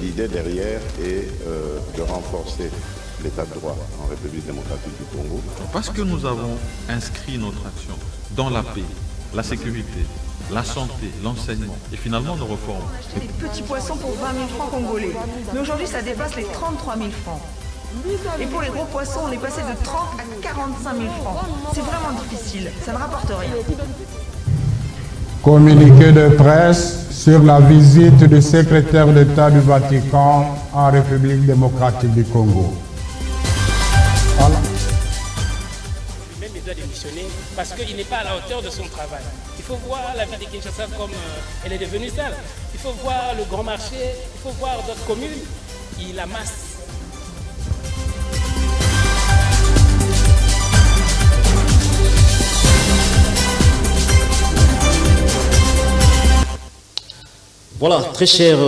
l'idée derrière est de renforcer l'état de droit en République démocratique du Congo. Parce que nous avons inscrit notre action dans la paix, la sécurité, la santé, l'enseignement et finalement nos réformes. On a acheté des petits poissons pour 20 000 francs congolais. Mais aujourd'hui, ça dépasse les 33 000 francs. Et pour les gros poissons, on est passé de 30 à 45 000 francs. C'est vraiment difficile. Ça ne rapporte rien. Communiqué de presse sur la visite du secrétaire d'État du Vatican en République démocratique du Congo. Voilà. Lui-même, il doit démissionner parce qu'il n'est pas à la hauteur de son travail. Il faut voir la ville de Kinshasa comme elle est devenue sale. Il faut voir le grand marché, il faut voir d'autres communes. Il amasse. Voilà, très chers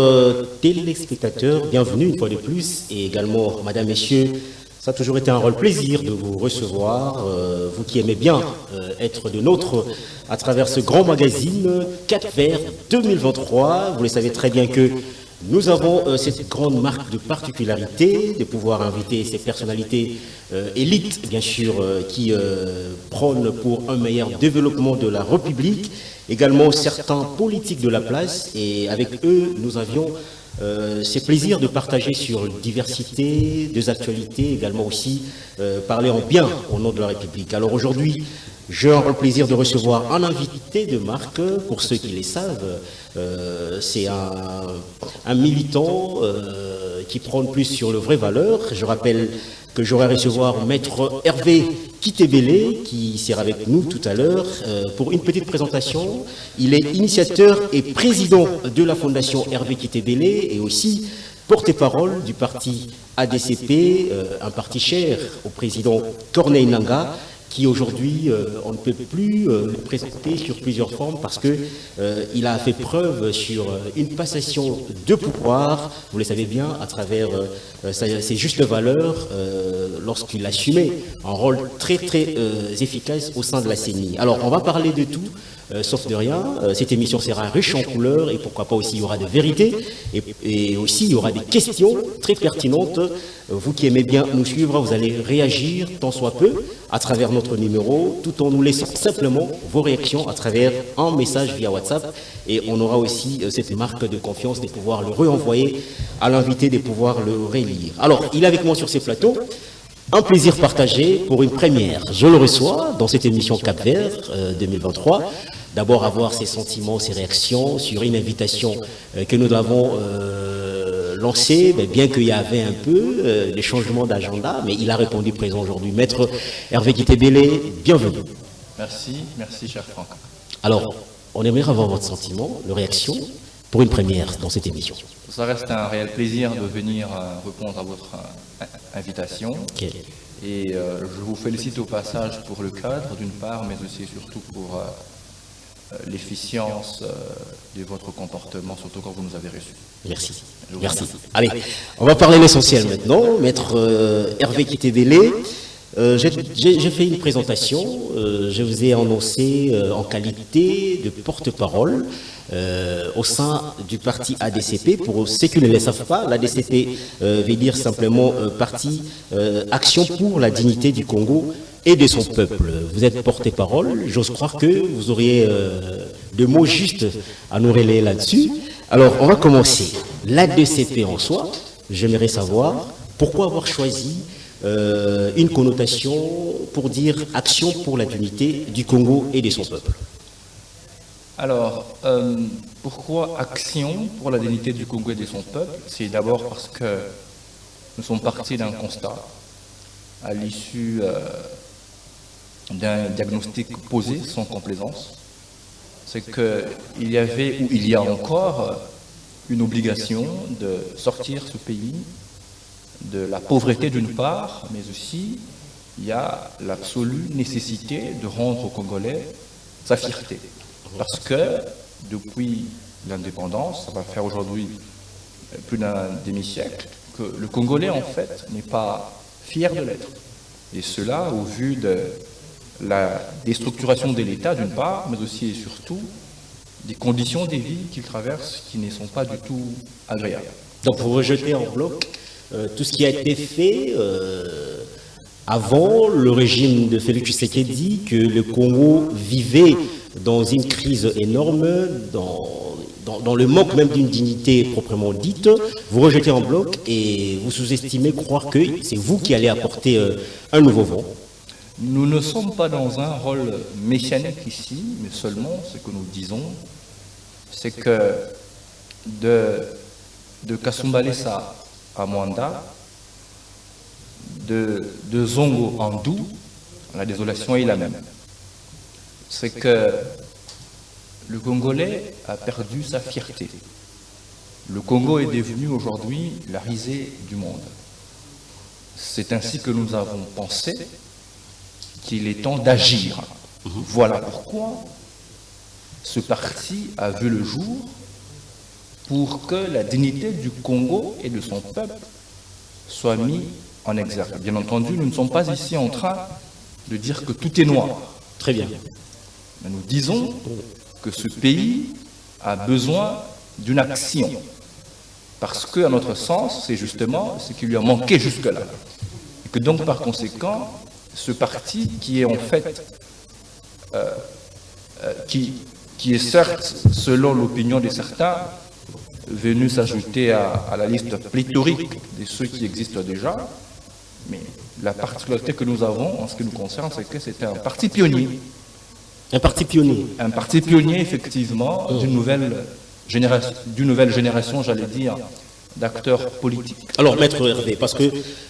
téléspectateurs, bienvenue une fois de plus, et également, mesdames, messieurs, ça a toujours été un réel plaisir de vous recevoir, vous qui aimez bien être de nôtres à travers ce grand magazine Cap Vert 2023. Vous le savez très bien que nous avons cette grande marque de particularité de pouvoir inviter ces personnalités élites, bien sûr, qui prônent pour un meilleur développement de la République, également certains politiques de la place, et avec eux, nous avions c'est plaisir de partager sur une diversité des actualités, également aussi parler en bien au nom de la République. Alors aujourd'hui, j'ai le plaisir de recevoir un invité de marque, pour ceux qui les savent, c'est un militant qui prône plus sur le vraies valeurs. Je rappelle que j'aurai à recevoir Maître Hervé Kitebele, qui sera avec nous tout à l'heure pour une petite présentation. Il est initiateur et président de la Fondation Hervé Kitebele et aussi porte-parole du parti ADCP, un parti cher au président Corneille Nangaa, qui aujourd'hui, on ne peut plus le présenter sur plusieurs formes parce qu'il a fait preuve sur une passation de pouvoir, vous le savez bien, à travers ses justes valeurs, lorsqu'il assumait un rôle très très efficace au sein de la CENI. Alors, on va parler de tout, sauf de rien. Cette émission sera riche en couleurs et pourquoi pas aussi il y aura de vérité et aussi il y aura des questions très pertinentes. Vous qui aimez bien nous suivre, vous allez réagir tant soit peu à travers notre numéro, tout en nous laissant simplement vos réactions à travers un message via WhatsApp. Et on aura aussi cette marque de confiance de pouvoir le renvoyer à l'invité, de pouvoir le relire. Alors, il est avec moi sur ces plateaux. Un plaisir partagé pour une première. Je le reçois dans cette émission Cap Vert 2023. D'abord, avoir ses sentiments, ses réactions sur une invitation que nous avons lancée, bien qu'il y avait un peu des changements d'agenda, mais il a répondu présent aujourd'hui. Maître Hervé Kitebele, bienvenue. Merci cher Franck. Alors, on aimerait avoir votre sentiment, votre réaction pour une première dans cette émission. Ça reste un réel plaisir de venir répondre à votre invitation. Okay. Et je vous félicite au passage pour le cadre d'une part, mais aussi et surtout pour l'efficience de votre comportement, surtout quand vous nous avez reçus. Merci. Merci. Allez, on va parler l'essentiel maintenant. Maître Hervé Kitebele, j'ai fait une présentation, je vous ai annoncé en qualité de porte-parole au sein du parti ADCP. Pour ceux qui ne le savent pas, l'ADCP veut dire simplement parti Action pour la dignité du Congo et de son peuple. Vous êtes porte-parole, j'ose croire que vous auriez des mots justes à nous relayer là-dessus. Alors, on va commencer. L'ADCP en soi, j'aimerais savoir pourquoi avoir choisi une connotation pour dire Action pour la dignité du Congo et de son peuple. Alors, pourquoi Action pour la dignité du Congo et de son peuple? C'est d'abord parce que nous sommes partis d'un constat à l'issue d'un diagnostic posé sans complaisance. C'est qu'il y avait ou il y a encore une obligation de sortir ce pays de la pauvreté d'une part, mais aussi il y a l'absolue nécessité de rendre aux Congolais sa fierté. Parce que depuis l'indépendance, ça va faire aujourd'hui plus d'un demi-siècle, que le Congolais en fait n'est pas fier de l'être. Et cela au vu de la déstructuration de l'État d'une part, mais aussi et surtout des conditions de vie qu'il traverse qui ne sont pas du tout agréables. Donc vous rejetez en bloc tout ce qui a été fait avant le régime de Félix Tshisekedi, que le Congo vivait dans une crise énorme, dans le manque même d'une dignité proprement dite. Vous rejetez en bloc et vous sous-estimez croire que c'est vous qui allez apporter un nouveau vent. Nous ne sommes pas dans un rôle mécanique ici, mais seulement ce que nous disons, c'est que de Kasumbalesa à Mwanda, de Zongo en Dou, la désolation est la même. C'est que le Congolais a perdu sa fierté. Le Congo est devenu aujourd'hui la risée du monde. C'est ainsi que nous avons pensé qu'il est temps d'agir. Voilà pourquoi ce parti a vu le jour pour que la dignité du Congo et de son peuple soit mise en exergue. Bien entendu, nous ne sommes pas ici en train de dire que tout est noir. Très bien. Mais nous disons que ce pays a besoin d'une action. Parce qu'à notre sens, c'est justement ce qui lui a manqué jusque-là. Et que donc, par conséquent, ce parti qui est en fait, qui est certes, selon l'opinion de certains, venu s'ajouter à la liste pléthorique de ceux qui existent déjà, mais la particularité que nous avons en ce qui nous concerne, c'est que c'est un parti pionnier. Un parti pionnier. Un parti pionnier, effectivement, d'une nouvelle génération, j'allais dire, d'acteurs politiques. Alors, Maître Hervé, parce que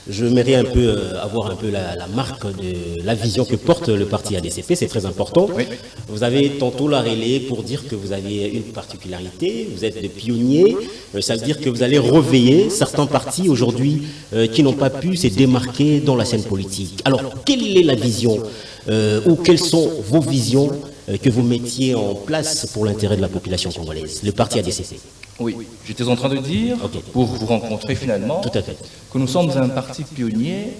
je mérite un peu avoir un peu la marque de la vision que porte le parti ADCP, c'est très important. Oui. Vous avez tantôt la relayé pour dire que vous aviez une particularité, vous êtes des pionniers, ça veut dire que vous allez réveiller certains partis aujourd'hui qui n'ont pas pu se démarquer dans la scène politique. Alors, quelle est la vision ou quelles sont vos visions que vous mettiez en place pour l'intérêt de la population congolaise, le parti ADCP? Oui, j'étais en train de dire, pour vous rencontrer finalement, Tout à fait. que nous sommes un parti pionnier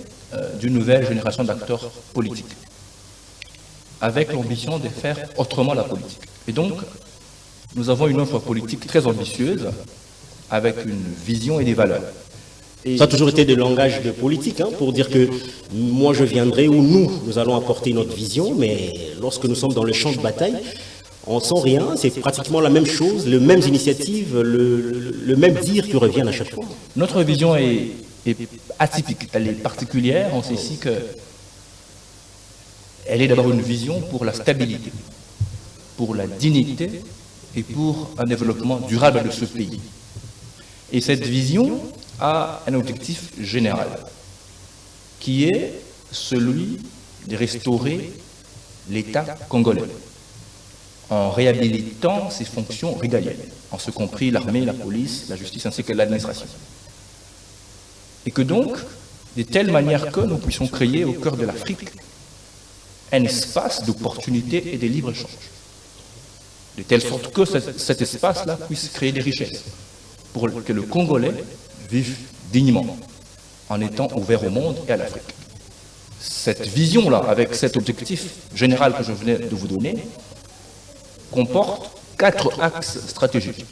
d'une nouvelle génération d'acteurs politiques, avec l'ambition de faire autrement la politique. Et donc, nous avons une offre politique très ambitieuse, avec une vision et des valeurs. Et Ça a toujours été de langage de politique, hein, pour dire que moi je viendrai ou nous allons apporter notre vision, mais lorsque nous sommes dans le champ de bataille, on ne sent rien, c'est pratiquement la même chose, les mêmes initiatives, le même dire qui reviennent à chaque fois. notre vision est atypique, elle est particulière en ceci que elle est d'abord une vision pour la stabilité, pour la dignité et pour un développement durable de ce pays. Et cette vision a un objectif général, qui est celui de restaurer l'État congolais, en réhabilitant ses fonctions régaliennes, en ce compris l'armée, la police, la justice ainsi que l'administration. Et que donc, de telle manière que nous puissions créer au cœur de l'Afrique un espace d'opportunité et de libre-échange. De telle sorte que cet espace-là puisse créer des richesses, pour que le Congolais vive dignement, en étant ouvert au monde et à l'Afrique. Cette vision-là, avec cet objectif général que je venais de vous donner, comporte 4 axes stratégiques.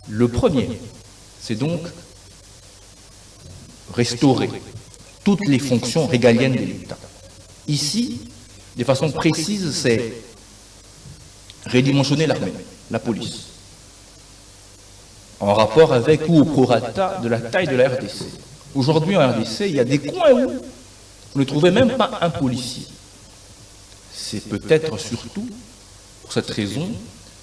Le premier, c'est donc restaurer toutes les fonctions régaliennes de l'État. Ici, de façon précise, c'est redimensionner l'armée, la police, en rapport avec ou au prorata de la taille de la RDC. Aujourd'hui, en RDC, il y a des coins où vous ne trouvez même pas un policier. C'est peut-être surtout pour cette raison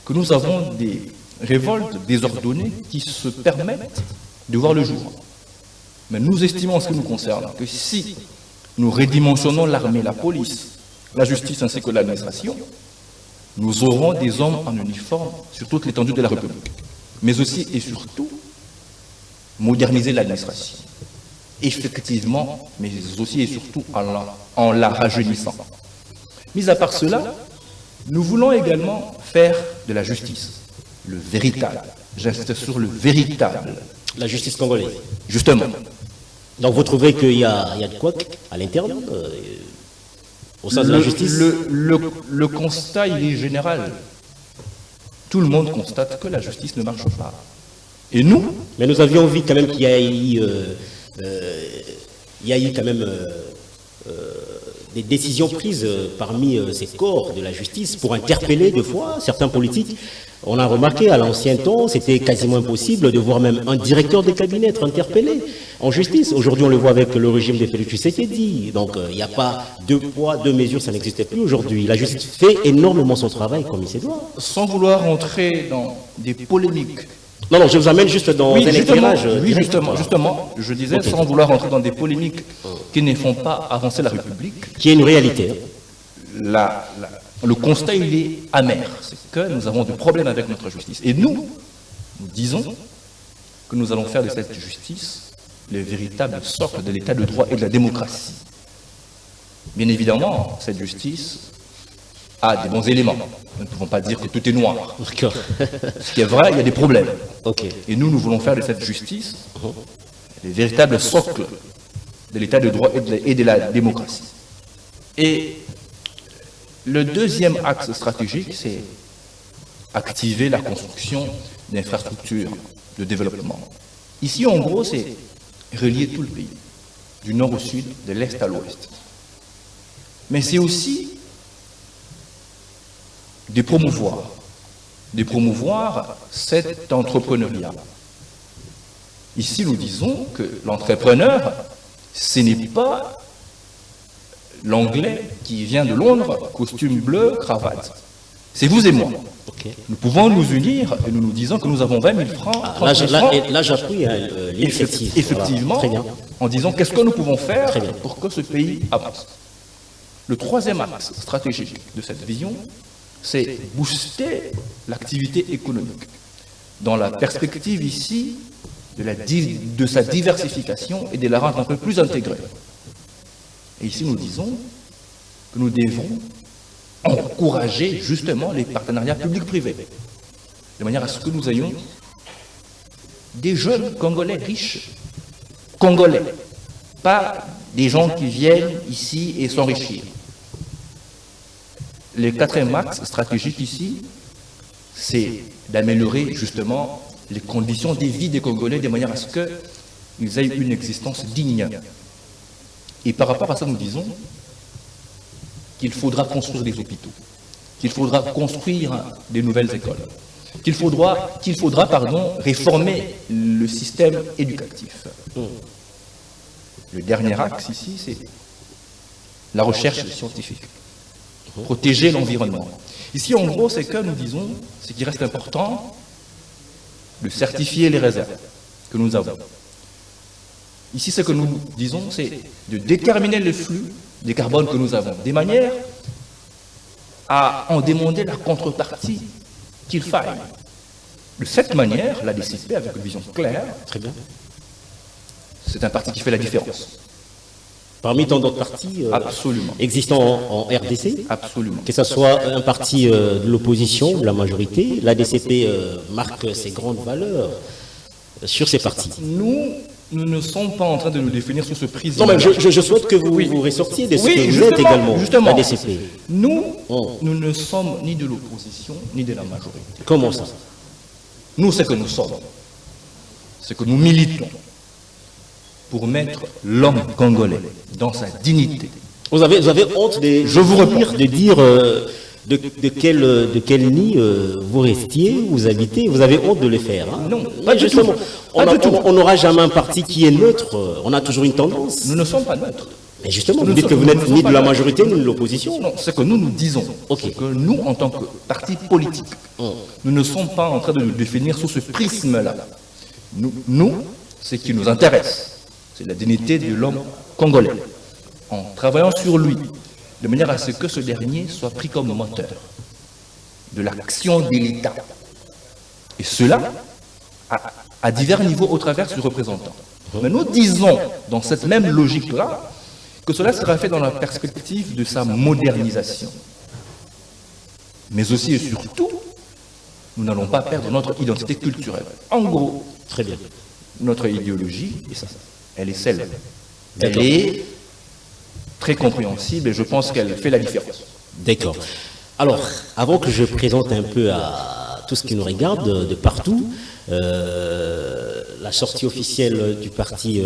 que nous avons des révoltes désordonnées qui se permettent de voir le jour. Mais nous estimons en ce qui nous concerne que si nous redimensionnons l'armée, la police, la justice ainsi que l'administration, nous aurons des hommes en uniforme sur toute l'étendue de la République. Mais aussi et surtout, moderniser l'administration. Effectivement, mais aussi et surtout en la rajeunissant. Mis à part cela, nous voulons également faire de la justice, le véritable. J'insiste sur le véritable. La justice congolaise. Justement. Donc vous trouvez qu'il y a de quoi à l'interne, au sein de la justice? Le constat, il est général. Tout le monde constate que la justice ne marche pas. Et nous, Mais nous avions vu quand même qu'il y a eu, quand même des décisions prises parmi ces corps de la justice pour interpeller deux fois certains politiques. On a remarqué à l'ancien temps, c'était quasiment impossible de voir même un directeur de cabinet être interpellé en justice. Aujourd'hui, on le voit avec le régime de Félix Tshisekedi. Donc, il n'y a pas deux poids, deux mesures, ça n'existait plus aujourd'hui. La justice fait énormément son travail comme il se doit. sans vouloir entrer dans des polémiques. Non, je vous amène juste dans un éclairage. Justement, je disais, sans vouloir entrer dans des polémiques qui ne font pas avancer la République, Qui est une réalité. le constat, il est amer. C'est que nous avons des problèmes avec notre justice. Et nous disons que nous allons faire de cette justice le véritable socle de l'état de droit et de la démocratie. Bien évidemment, cette justice a des bons éléments. Nous ne pouvons pas dire que tout est noir. D'accord. Ce qui est vrai, il y a des problèmes. Ok. Et nous voulons faire de cette justice le véritable socle de l'état de droit et de la démocratie. Et le deuxième axe stratégique, c'est activer la construction d'infrastructures de développement. Ici, en gros, c'est relier tout le pays, du nord au sud, de l'est à l'ouest. Mais c'est aussi de promouvoir cet entrepreneuriat. Ici, nous disons que l'entrepreneur, ce n'est pas l'anglais qui vient de Londres, costume bleu, cravate. C'est vous et moi. Ok. Nous pouvons nous unir et nous nous disons que nous avons 20 000 francs. 30 000 francs. Là, j'appuie l'initiative. Effectivement, Voilà. Très bien. en disant qu'est-ce que nous pouvons faire Très bien. pour que ce pays avance. Le troisième axe stratégique de cette vision, c'est booster l'activité économique dans la perspective ici de sa diversification et de la rendre un peu plus intégrée. Et ici, nous disons que nous devons encourager justement les partenariats publics-privés, de manière à ce que nous ayons des jeunes Congolais riches, Congolais, pas des gens qui viennent ici et s'enrichir. Le quatrième axe stratégique ici, c'est d'améliorer justement les conditions de vie des Congolais de manière à ce qu'ils aient une existence digne. Et par rapport à ça, nous disons qu'il faudra construire des hôpitaux, qu'il faudra construire des nouvelles écoles, qu'il faudra réformer le système éducatif. Le dernier axe ici, c'est la recherche scientifique. Protéger l'environnement. Ici, en gros, c'est que nous disons, ce qui reste important, de certifier les réserves que nous avons. Ici, ce que nous disons, c'est de déterminer le flux de carbone que nous avons, de manière à en demander la contrepartie qu'il faille. De cette manière, la DCP, avec une vision claire, Très bien. c'est un parti qui fait la différence. Parmi tant d'autres partis Absolument. existants en RDC, Absolument. que ce soit un parti de l'opposition, de la majorité, la DCP marque ses grandes valeurs sur ces partis. Nous ne sommes pas en train de nous définir sous ce prisme. Non, mais je souhaite que vous ressortiez de ce que vous êtes également, la DCP. Nous ne sommes ni de l'opposition, ni de la majorité. Comment ça? Nous, ce que nous sommes, c'est que nous militons pour mettre l'homme congolais dans sa dignité. Vous avez honte de, Je vous réponds. de dire de quel nid vous restiez, vous habitez. Vous avez honte de le faire. Hein? Non, pas du justement. tout. Pas du tout. On n'aura jamais un parti qui est neutre. On a toujours une tendance. Nous ne sommes pas neutres. Mais justement, vous Nous dites que vous ne n'êtes sommes ni pas de la neutres. majorité ni de l'opposition. Non, ce que nous nous disons, Ok. c'est que nous, en tant que parti politique, nous ne sommes pas en train de nous définir sous ce prisme-là. Nous, ce qui nous intéresse, c'est la dignité de l'homme congolais, en travaillant sur lui, de manière à ce que ce dernier soit pris comme moteur de l'action de l'État. Et cela à divers niveaux au travers du représentant. Mais nous disons, dans cette même logique-là, que cela sera fait dans la perspective de sa modernisation. Mais aussi et surtout, nous n'allons pas perdre notre identité culturelle. En gros, Très bien. notre idéologie, et ça, elle est celle. Elle D'accord. est très compréhensible et je pense qu'elle fait la différence. D'accord. Alors, avant que je présente un peu à tout ce qui nous regarde de partout, la sortie officielle du parti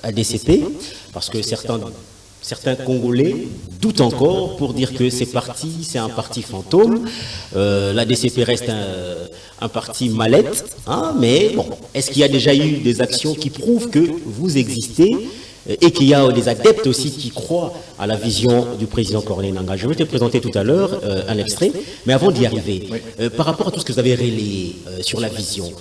ADCP, parce que certains Congolais doutent encore pour dire que c'est un parti fantôme. L'ADCP reste un parti mallette, hein, mais bon, est-ce qu'il y a déjà eu des actions qui prouvent que vous existez et qu'il y a des adeptes aussi qui croient à la vision du président Corneille Nangaa? Je vais te présenter tout à l'heure un extrait, mais avant d'y arriver, par rapport à tout ce que vous avez relayé sur la vision,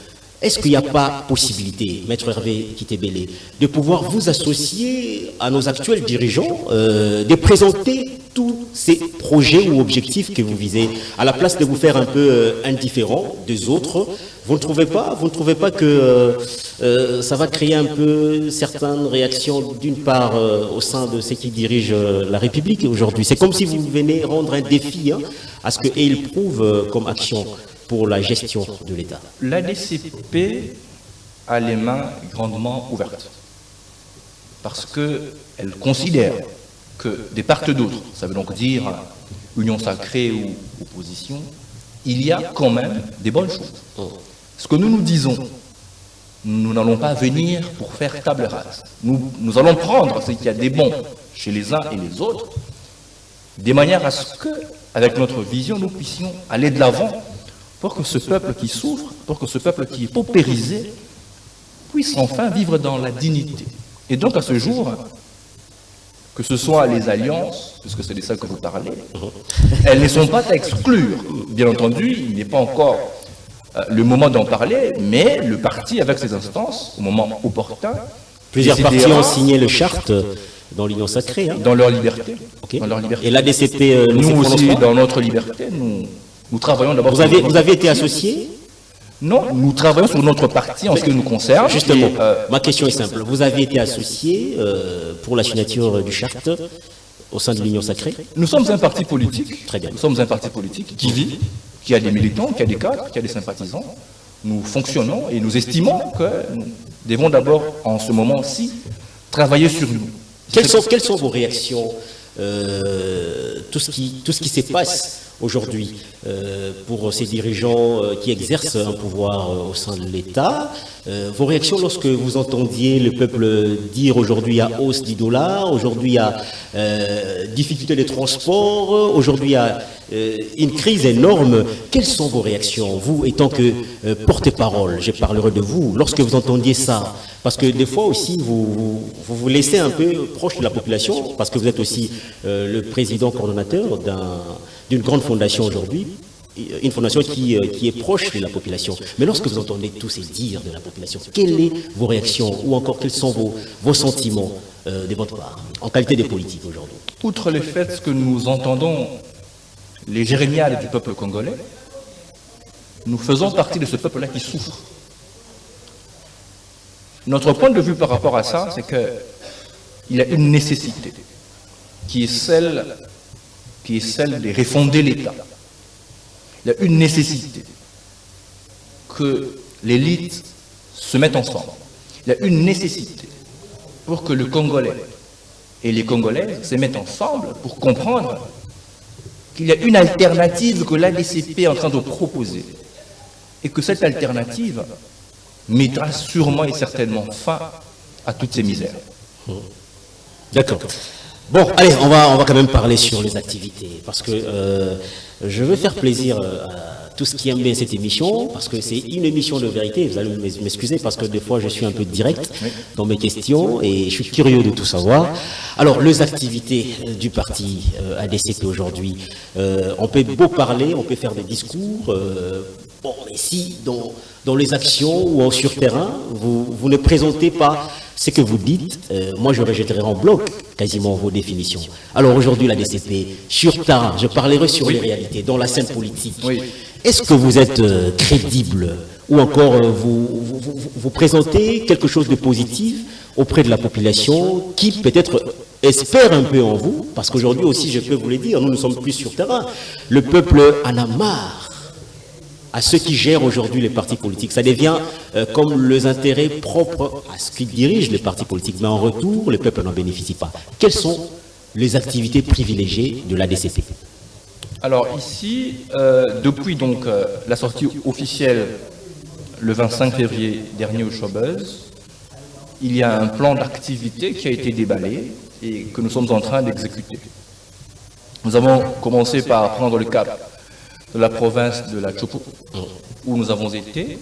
est-ce qu'il n'y a pas possibilité, Maître Hervé Kitebele, de pouvoir vous associer à nos actuels dirigeants, de présenter tous ces projets ou objectifs que vous visez, à la place de vous faire un peu indifférent des autres? Vous ne trouvez pas que ça va créer un peu certaines réactions, d'une part au sein de ceux qui dirigent la République aujourd'hui? C'est comme si vous venez rendre un défi à ce qu'ils prouvent comme action pour la gestion de l'État. L'ADCP a les mains grandement ouvertes parce qu'elle considère que des part et d'autre, ça veut donc dire union sacrée ou opposition, il y a quand même des bonnes choses. Ce que nous disons, nous n'allons pas venir pour faire table rase. Nous allons prendre ce qu'il y a des bons chez les uns et les autres, de manière à ce que, avec notre vision, nous puissions aller de l'avant pour que ce peuple qui souffre, pour que ce peuple qui est paupérisé, puisse enfin vivre dans la dignité. Et donc à ce jour, que ce soit les alliances, puisque c'est de ça que vous parlez, elles ne sont pas à exclure. Bien entendu, il n'est pas encore le moment d'en parler, mais le parti, avec ses instances, au moment opportun, plusieurs partis ont signé le charte dans l'Union sacrée. Hein. Dans leur liberté. Okay. Dans leur liberté. Et l'ADCP, nous aussi, dans notre liberté, nous travaillons d'abord... Vous avez été associé? Non, nous travaillons sur notre parti en ce qui nous concerne. Justement, ma question est simple. Vous avez été associé pour la signature du charte au sein de l'Union sacrée? Nous sommes un parti politique. Très bien. Nous sommes un parti politique qui vit, qui a des militants, qui a des cadres, qui a des sympathisants. Nous fonctionnons et nous estimons que nous devons d'abord, en ce moment-ci, travailler sur nous. Quelles sont vos réactions, tout ce qui se passe aujourd'hui pour ces dirigeants qui exercent un pouvoir au sein de l'État? Vos réactions lorsque vous entendiez le peuple dire aujourd'hui il y a hausse du dollar, aujourd'hui il y a difficulté des transports, aujourd'hui il y a une crise énorme. Quelles sont vos réactions, vous étant que porte-parole? Je parlerai de vous. Lorsque vous entendiez ça, parce que des fois aussi vous laissez un peu proche de la population, parce que vous êtes aussi le président coordonnateur d'une grande fondation aujourd'hui, une fondation qui est proche de la population. Mais lorsque vous entendez tous ces dires de la population, quelles sont vos réactions ou encore quels sont vos sentiments de votre part, en qualité de politique aujourd'hui? Outre le fait que nous entendons les jérémiades du peuple congolais, nous faisons partie de ce peuple-là qui souffre. Notre point de vue par rapport à ça, c'est qu'il y a une nécessité qui est celle de refonder l'État. Il y a une nécessité que l'élite se mette ensemble. Il y a une nécessité pour que le Congolais et les Congolaises se mettent ensemble pour comprendre qu'il y a une alternative que l'ADCP est en train de proposer et que cette alternative mettra sûrement et certainement fin à toutes ces misères. D'accord. Bon, allez, on va quand même parler sur les activités, parce que je veux faire plaisir à tous ceux qui aiment bien cette émission, parce que c'est une émission de vérité. Vous allez m'excuser, parce que des fois je suis un peu direct dans mes questions, et je suis curieux de tout savoir. Alors, les activités du parti ADCP aujourd'hui, on peut beau parler, on peut faire des discours, bon, mais si dans les actions ou sur terrain, vous ne présentez pas ce que vous dites, moi je rejetterai en bloc quasiment vos définitions. Alors aujourd'hui, la DCP, sur terrain, je parlerai sur les réalités, dans la scène politique. Oui. Est-ce que vous êtes crédible ou encore vous présentez quelque chose de positif auprès de la population qui peut-être espère un peu en vous? Parce qu'aujourd'hui aussi, je peux vous le dire, nous ne sommes plus sur terrain. Le peuple en a marre à ceux qui gèrent aujourd'hui les partis politiques. Ça devient comme les intérêts propres à ceux qui dirigent les partis politiques. Mais en retour, le peuple n'en bénéficie pas. Quelles sont les activités privilégiées de l'ADCP? Alors ici, depuis donc la sortie officielle le 25 février dernier au Showbuzz, il y a un plan d'activité qui a été déballé et que nous sommes en train d'exécuter. Nous avons commencé par prendre le cap de la province de la Chopo, où nous avons été.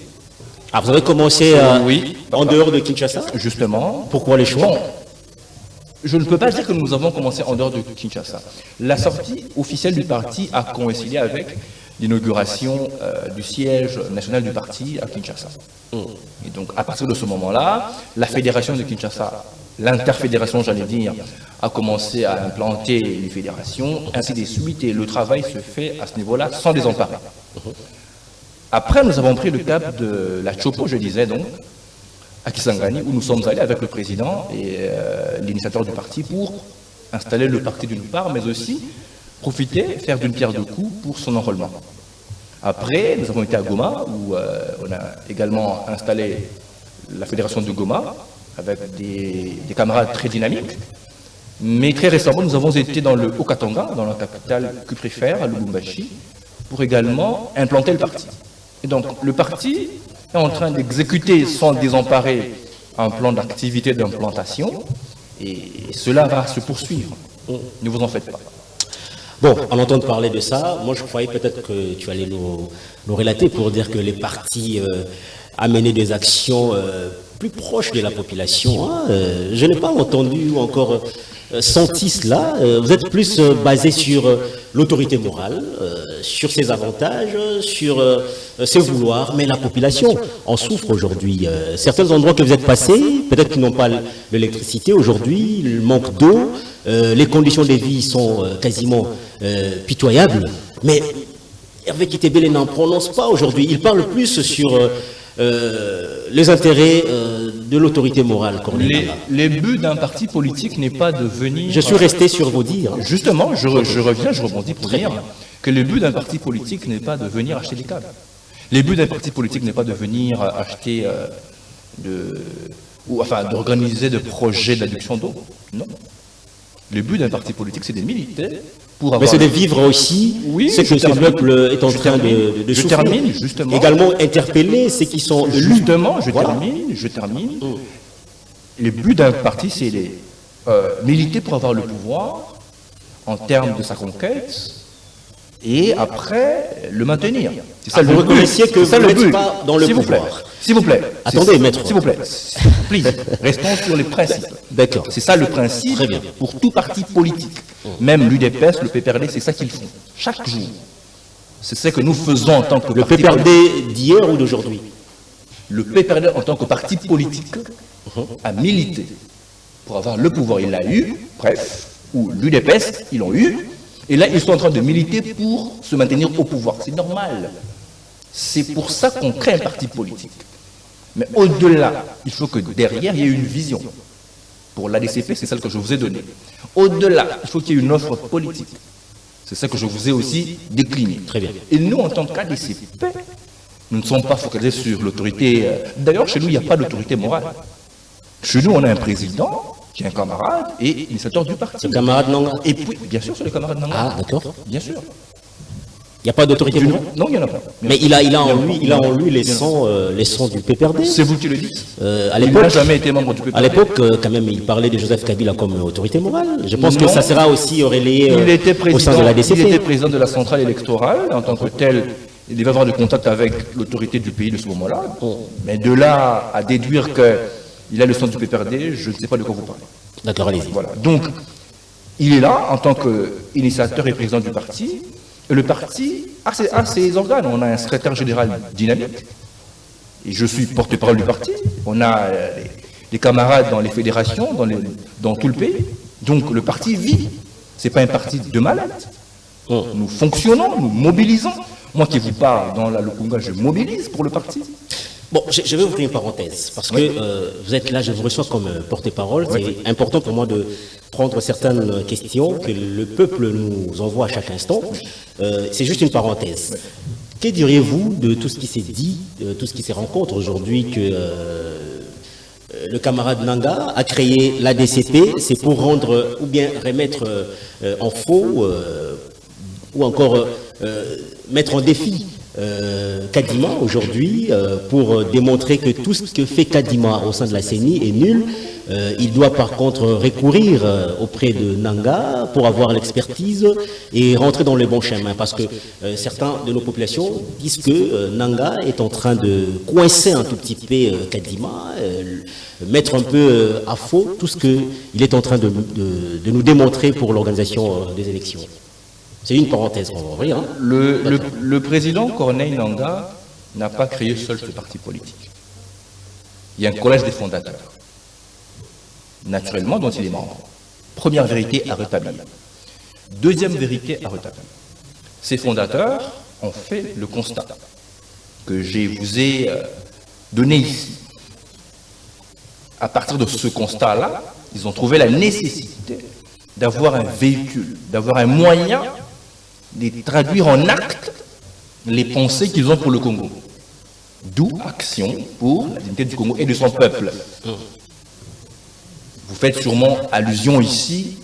Ah, vous avez commencé oui, en dehors de Kinshasa? Justement. Pourquoi les choix? Bon, je ne peux pas dire que nous avons commencé en dehors de Kinshasa. La sortie officielle du parti a coïncidé avec l'inauguration du siège national du parti à Kinshasa. Et donc, à partir de ce moment-là, la fédération de Kinshasa, l'interfédération, j'allais dire, a commencé à implanter les fédérations, ainsi de suite, et le travail se fait à ce niveau-là sans désemparer. Après, nous avons pris le cap de la Chopo, je disais donc, à Kisangani, où nous sommes allés avec le président et l'initiateur du parti pour installer le parti d'une part, mais aussi profiter, faire d'une pierre deux coups pour son enrôlement. Après, nous avons été à Goma, où on a également installé la fédération de Goma, avec des camarades très dynamiques. Mais très récemment, nous avons été dans le Haut-Katanga, dans la capitale que préfère, à Lubumbashi, pour également implanter le parti. Et donc, le parti est en train d'exécuter sans désemparer un plan d'activité d'implantation, et cela va se poursuivre. Ne vous en faites pas. Bon, en entendant parler de ça, moi je croyais peut-être que tu allais nous relater pour dire que les partis amenaient des actions plus proches de la population. Hein. Je n'ai pas entendu ou encore senti cela. Vous êtes plus basé sur l'autorité morale, sur ses avantages, sur ses vouloirs, mais la population en souffre aujourd'hui. Certains endroits que vous êtes passés, peut-être qu'ils n'ont pas l'électricité aujourd'hui, le manque d'eau, les conditions de vie sont quasiment pitoyables, mais Hervé Kitebele n'en prononce pas aujourd'hui. Il parle plus sur les intérêts de l'autorité morale. Les buts d'un parti politique n'est pas de venir... Je suis resté sur vos dires. Justement, je reviens, je rebondis pour dire que le but d'un parti politique n'est pas de venir acheter des câbles. Le but d'un parti politique n'est pas de venir acheter d'organiser des projets d'adduction d'eau. Non. Le but d'un parti politique, c'est de militer pour avoir... Mais c'est de vivre aussi ce que ce peuple est en train de souffrir. Je termine, justement. Également interpeller ceux qui sont... Justement, je termine. Le but d'un parti, c'est de militer pour avoir le pouvoir en termes de sa conquête et après le maintenir. C'est ça vous reconnaissiez que vous n'êtes pas dans le pouvoir. S'il vous plaît. Attendez, maître. S'il vous plaît. Please, restons sur les principes. D'accord. C'est ça le principe pour tout parti politique. Même l'UDPS, le PPRD, c'est ça qu'ils font. Chaque jour. C'est ce que nous faisons en tant que parti politique. Le PPRD d'hier ou d'aujourd'hui? Le PPRD en tant que parti politique a milité pour avoir le pouvoir. Il l'a eu, bref, ou l'UDPS, ils l'ont eu. Et là, ils sont en train de militer pour se maintenir au pouvoir. C'est normal. C'est pour ça qu'on crée un parti politique. Mais au-delà, il faut que derrière, il y ait une vision. Pour l'ADCP, c'est celle que je vous ai donnée. Au-delà, il faut qu'il y ait une offre politique. C'est celle que je vous ai aussi déclinée. Très bien. Et nous, en tant qu'ADCP, nous ne sommes pas focalisés sur l'autorité. D'ailleurs, chez nous, il n'y a pas d'autorité morale. Chez nous, on a un président qui est un camarade et initiateur du parti. Le camarade Nanga. Et puis, bien sûr, c'est le camarade Nanga. Ah, d'accord. Bien sûr. Il n'y a pas d'autorité morale? Non, il n'y en a pas. Mais il a en lui les sons du PPRD. C'est vous qui le dites. Il n'a jamais été membre du PPRD. À l'époque, quand même, il parlait de Joseph Kabila comme autorité morale. Je pense que ça sera aussi relayé au sein de la DCP. Il était président de la centrale électorale. En tant que tel, il devait avoir des contacts avec l'autorité du pays de ce moment-là. Mais de là à déduire qu'il a le son du PPRD, je ne sais pas de quoi vous parlez. D'accord, allez-y. Voilà. Donc, il est là en tant qu'initiateur et président du parti. Et le parti a ses organes. On a un secrétaire général dynamique. Et je suis porte-parole du parti. On a des camarades dans les fédérations, dans tout le pays. Donc le parti vit. Ce n'est pas un parti de malades. Nous fonctionnons, nous mobilisons. Moi qui vous parle dans la Lukunga, je mobilise pour le parti. Bon, je vais ouvrir une parenthèse, parce que vous êtes là, je vous reçois comme porte-parole. C'est important pour moi de prendre certaines questions que le peuple nous envoie à chaque instant. C'est juste une parenthèse. Que diriez-vous de tout ce qui s'est dit, de tout ce qui se rencontre aujourd'hui, que le camarade Nanga a créé l'ADCP, c'est pour rendre ou bien remettre en faux ou encore mettre en défi Kadima aujourd'hui pour démontrer que tout ce que fait Kadima au sein de la CENI est nul. Il doit par contre recourir auprès de Nanga pour avoir l'expertise et rentrer dans le bon chemin, parce que certains de nos populations disent que Nanga est en train de coincer un tout petit peu Kadima, mettre un peu à faux tout ce qu'il est en train de nous démontrer pour l'organisation des élections. C'est une parenthèse, on va ouvrir. Hein. Le président Corneille Nangaa n'a pas créé seul ce parti politique. Il y a un collège des fondateurs, naturellement, dont il est membre. Première vérité à rétablir. Deuxième vérité à rétablir. Ces fondateurs ont fait le constat que je vous ai donné ici. À partir de ce constat-là, ils ont trouvé la nécessité d'avoir un véhicule, d'avoir un moyen de traduire en actes les pensées qu'ils ont pour le Congo. D'où Action pour la dignité du Congo et de son peuple. Vous faites sûrement allusion ici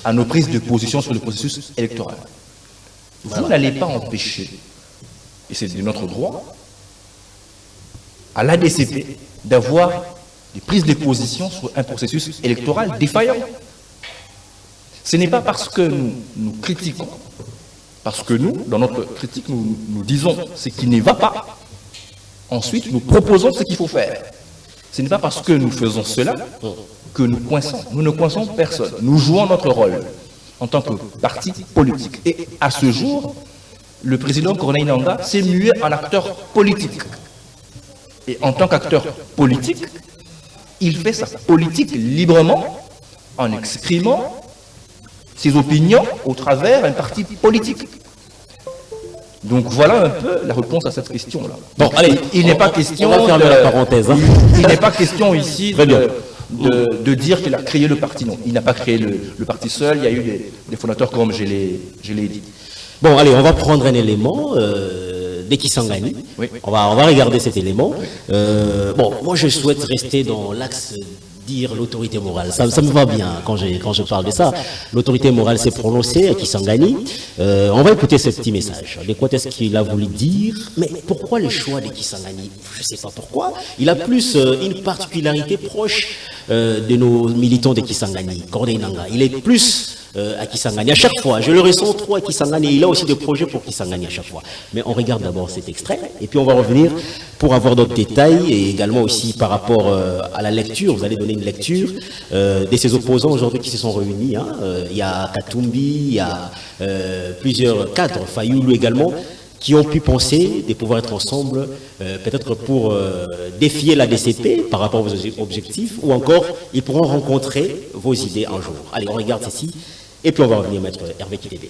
à nos prises de position sur le processus électoral. Vous n'allez pas empêcher, et c'est de notre droit, à l'ADCP d'avoir des prises de position sur un processus électoral défaillant. Ce n'est pas parce que nous critiquons, parce que nous, dans notre critique, nous disons ce qui ne va pas. Ensuite, nous proposons ce qu'il faut faire. Ce n'est pas parce que nous faisons cela que nous coinçons. Nous ne coinçons personne. Nous jouons notre rôle en tant que parti politique. Et à ce jour, le président Corneille Nangaa s'est mué en acteur politique. Et en tant qu'acteur politique, il fait sa politique librement en exprimant ses opinions au travers d'un parti politique. Donc voilà un peu la réponse à cette question-là. Bon, allez, il n'est pas question. On va fermer la parenthèse. Hein. Il n'est pas question ici de dire qu'il a créé le parti. Non, il n'a pas créé le parti seul. Il y a eu des fondateurs comme je l'ai dit. Bon, allez, on va prendre un élément de Kisangani. Oui. On va regarder cet élément. Bon, moi je souhaite rester dans l'axe dire l'autorité morale. Ça me va bien quand je parle de ça. L'autorité morale s'est prononcée à Kisangani. On va écouter ce petit message. De quoi est-ce qu'il a voulu dire? Mais pourquoi le choix de Kisangani? Je ne sais pas pourquoi. Il a plus une particularité proche de nos militants de Kisangani, Corneille Nangaa. Il est plus à Kisangani. À chaque fois, je le ressens trop à Kisangani. Il a aussi des projets pour Kisangani à chaque fois. Mais on regarde d'abord cet extrait et puis on va revenir pour avoir d'autres détails et également aussi par rapport à la lecture. Vous allez donner une lecture de ces opposants aujourd'hui qui se sont réunis. Hein. Il y a Katumbi, il y a plusieurs cadres, Fayoulou également, qui ont pu penser de pouvoir être ensemble, peut-être pour défier la DCP par rapport à vos objectifs, ou encore ils pourront rencontrer vos idées un jour. Allez, on regarde ceci, et puis on va revenir mettre Hervé Kitebele.